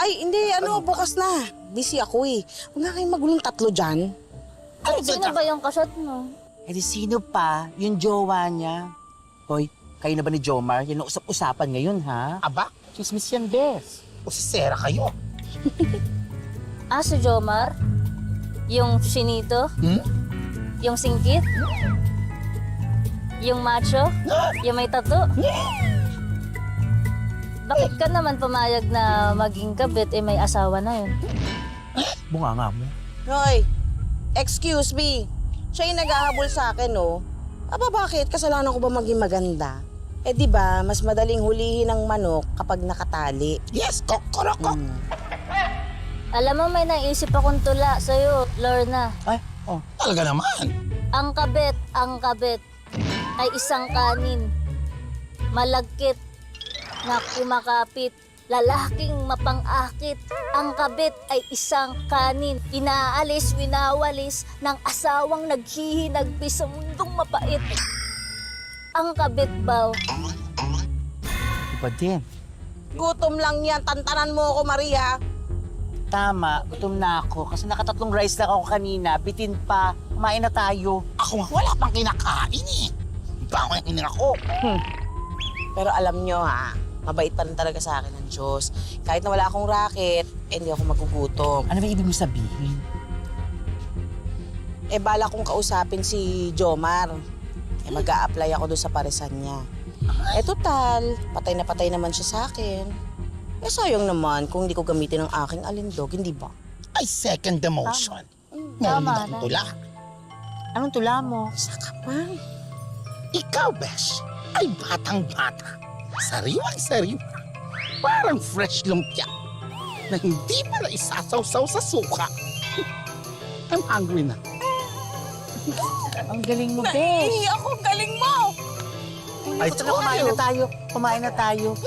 Ay, hindi. Bukas na. Busy ako eh. Huwag nga kayong magulong tatlo dyan. Sino ba yung kasat mo? Eh di sino pa? Yung jowa niya. Hoy, kayo na ba ni Jomar? Yan ang usap-usapan ngayon, ha? Aba, Chismis yan, Bes. usisera kayo. Si Jomar? Yung sinito? Yung singkit? Yung macho? Yung may tattoo? Bakit ka naman pumayag na maging kabit may asawa na yun? Bunga nga mo. Hoy, excuse me. Siya yung naghahabol sa akin, oh. Aba, bakit? Kasalanan ko ba maging maganda? Eh, di ba, mas madaling hulihin ng manok kapag nakatali. Yes, kokoroko. Alam mo, may naisip akong tula sa'yo, Lorna. Ay, oh. Talaga naman. Ang kabit ay isang kanin. Malagkit na kumakapit. Lalaking mapang-akit. Ang kabit ay isang kanin. Inaalis, winawalis ng asawang naghihinagpis sa mundong mapait. Ang kabit baw. Iba din. Gutom lang yan. Tantanan mo ako, Maria. Tama, gutom na ako. Kasi nakatatlong rice lang ako kanina. Bitin pa. Kumain na tayo. Ako nga, wala pang kinakain eh. Bangin ako. Pero alam nyo, ha, mabait pa rin talaga sa akin ng Diyos. Kahit na wala akong racket, hindi ako magugutom. Ano ba ibig mo sabihin? Bala kong kausapin si Jomar. Mag-a-apply ako doon sa paresan niya. Total, patay na patay naman siya sa akin. Sayang naman kung hindi ko gamitin ang aking alindog, hindi ba? Ay, second demotion. Tama Meron na. akong tula. Anong tula mo? Saka pa. Ikaw, Besh, ay batang-bata. Sariwang-sariwa. Parang fresh lumpia na hindi pa na isasaw-saw sa suka. I'm hungry na. Ang galing mo, Bes. Naiihi ako, galing mo! Ay, Kumain na tayo. Kumain na tayo.